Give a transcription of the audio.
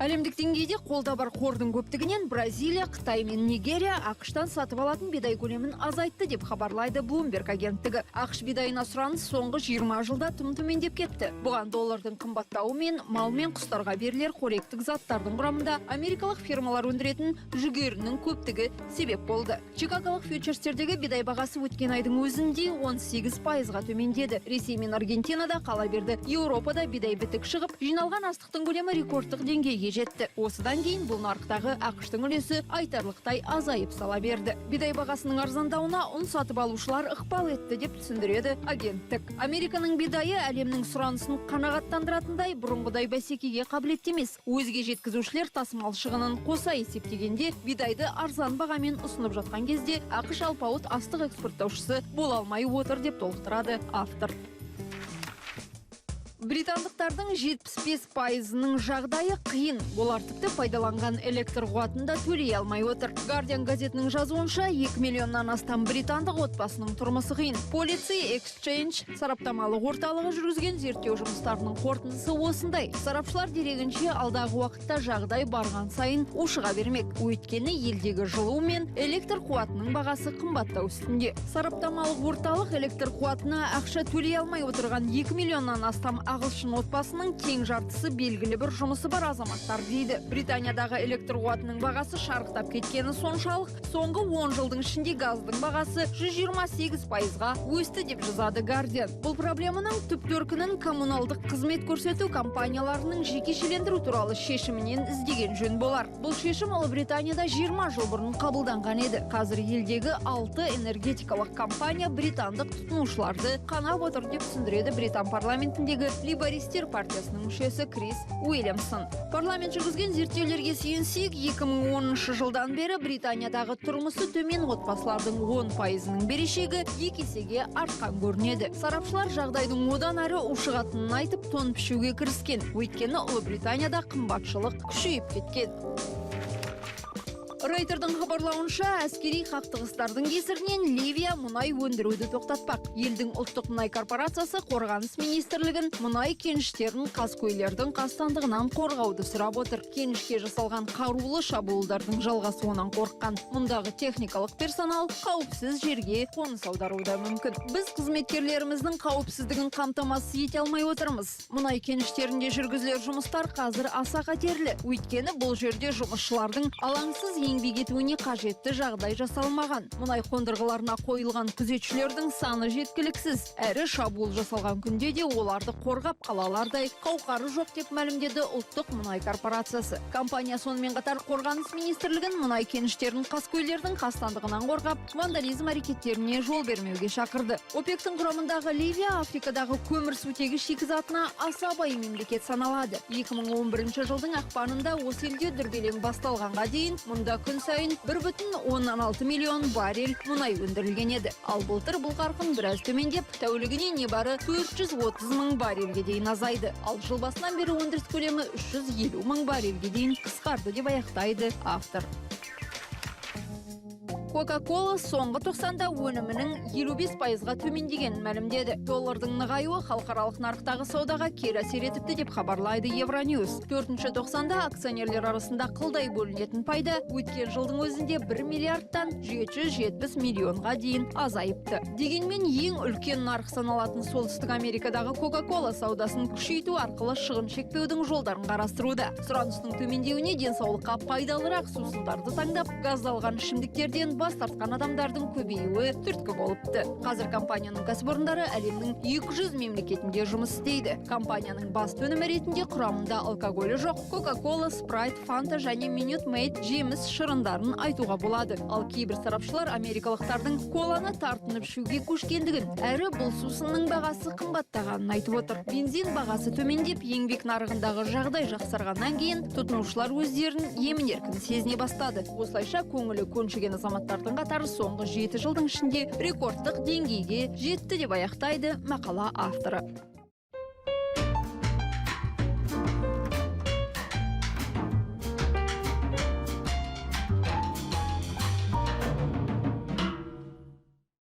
Әлемдік деңгейде қолда бар қордың көптігінен Бразилия, Қытай мен Нигерия ақштан сатып алатын бидай көлемін азайтты деп хабарлайды Bloomberg агенттігі. ақш бидайына сұраныс соңғы 20 жылда тым төмендеп кетті. Бұған доллардың қымбаттауы мен мал мен құстарға берілер қоректік заттардың құрамында америкалық фирмалар өндіретін жүгерінің көптігі себеп болды. Чикаголық фьючерстердегі бидай бағасы өткен айдың өзінде 18%-ға төмендеді. Ресей мен Аргентинада қала берді. Еуропада бидай бітік шығып, жиналған астықтың көлемі рекордтық деңгейге жетті. Осыдан кейін бұл нарықтағы ақштың үлесі айтарлықтай азайып сала берді. Бидай бағасының арзандауына ұн сатып алушылар ықпал етті деп түсіндіреді агенттік. Американың бидайы әлемнің сұранысын қанағаттандыратындай бұрынғыдай бәсекеге қабілетті емес. Өзге жеткізушілер тасымал шығынын қоса есептегенде бидайды арзан бағамен ұсынып жатқан кезде ақш алпауыт астық экспорттаушысы бола алмай отыр деп толықтырады автор. Британдықтардың 75%-ның жағдайы қиын. Олар тіпті пайдаланған электр қуатында төлей алмай отыр. Guardian газетінің жазуынша 2 миллионнан астам британдық отбасының тұрмысы қиын. Policy Exchange сараптамалық орталығы жүргізген зерттеу жұмыстарының қорытындысы осындай. Сарапшылар дерегінше алдағы уақытта жағдай барған сайын ушыға бермек. Өйткені елдегі жылу мен электр қуатының бағасы қымбаттау үстінде. Сараптамалық орталық электр қуатына ақша төлей алмай отырған 2 миллионнан астам ағылшын отбасының тең жартысы белгілі бір жұмысы бар азаматтар дейді. Британиядағы электр қуатының бағасы шарықтап кеткені соншалық, соңғы 10 жылдың ішінде газдың бағасы 128%-ға өсті деп жазады Guardian. Бұл проблеманың түп төркінін коммуналдық қызмет көрсету компанияларының жекешелендіру туралы шешімінен іздеген жөн болар. Бұл шешім Ұлыбританияда 20 жыл бұрын қабылданған еді. Қазір елдегі 6 энергетикалық компания британдық тұтынушыларды қанап отыр деп түсіндіреді Британ парламентіндегі Лейбористер партиясының мүшесі Крис Уильямсон. Парламент жүргізген зерттеулерге сүйенсек, 2010 жылдан бері Британиядағы тұрмысы төмен отбасылардың 10%-ның берешегі 2 есеге артқан көрінеді. Сарапшылар жағдайдың одан әрі ушығатынын айтып, тон пішуге кіріскен. Өйткені Ұлыбританияда қымбатшылық күшейіп кеткен. Рейтердің хабарлауынша, әскери қақтығыстардың кесірінен Ливия мұнай өндіруді тоқтатпақ. Елдің ұлттық мұнай корпорациясы қорғаныс министрлігін мұнай кеніштерін қаскөйлердің қастандығынан қорғауды сұрап отыр. Кенішке жасалған қарулы шабуылдардың жалғасуынан қорыққан мұндағы техникалық персонал қауіпсіз жерге қоныс аударуы мүмкін. Біз қызметкерлеріміздің қауіпсіздігін қамтамасыз ете алмай отырмыз. Мұнай кеніштерінде жүргізілер жұмыстар қазір аса қатерлі. Өйткені бұл жерде жұмысшылардың алаңсыз еңбек етуіне қажетті жағдай жасалмаған. Мұнай қондырғыларына қойылған күзетшілердің саны жеткіліксіз. Әрі шабуыл жасалған күнде де оларды қорғап қалалардай қауқары жоқ деп мәлімдеді ұлттық мұнай корпорациясы. Компания сонымен қатар қорғаныс министрлігін мұнай кеніштерін қаскөйлердің қастандығынан қорғап, вандализм әрекеттеріне жол бермеуге шақырды. ОПЕК-тің құрамындағы Ливия Африкадағы көмірсутегі шикізатына аса бай мемлекет саналады. 2011 жылдың ақпанында осы елде дүрбелең басталғанға дейін мұнда күн сайын 1,16 миллион баррель мұнай өндірілген еді. Ал былтыр бұл қарқын біраз төмендеп, тәулігіне небары 430 мың баррельге дейін азайды. Ал жыл басынан бері өндіріс көлемі 350 мың баррельге дейін қысқарды деп аяқтайды автор. Coca-Cola соңғы 90-да өнімінің 55%-ға төмендегенін мәлімдеді. Доллардың нығаюы халықаралық нарықтағы саудаға кері әсер етіпті деп хабарлайды Евроньюз. 4-ші 90-да акционерлер арасында қылдай бөлінетін пайда өткен жылдың өзінде 1 миллиардтан 770 миллионға дейін азайыпты. Дегенмен ең үлкен нарық саналатын Солтүстік Америкадағы Coca-Cola саудасын күшейту арқылы шығын шекпеудің жолдарын қарастыруда. Сұраныстың төмендеуіне денсаулыққа пайдалырақ сусындарды таңдап, газдалған ішімдіктерден бас тартқан адамдардың көбеюі түрткі болыпты. Қазір компанияның кәсіпорындары әлемнің 200 мемлекетінде жұмыс істейді. Компанияның басты өнімі ретінде құрамында алкоголі жоқ Coca-Cola, Sprite, Fanta және Minute Maid жеміс шырындарын айтуға болады. Ал кейбір сарапшылар америкалықтардың коланы тартынып ішуге көшкендігін, әрі бұл сусынның бағасы қымбаттағанын айтып отыр. Бензин бағасы төмендеп, еңбек нарығындағы жағдай жақсарғаннан кейін тұтынушылар өздерін емін-еркін сезіне бастады. Осылайша көңілі көншіген азаматтардың қатары соңғы 7 жылдың ішінде рекордтық деңгейге жетті деп аяқтайды мақала авторы.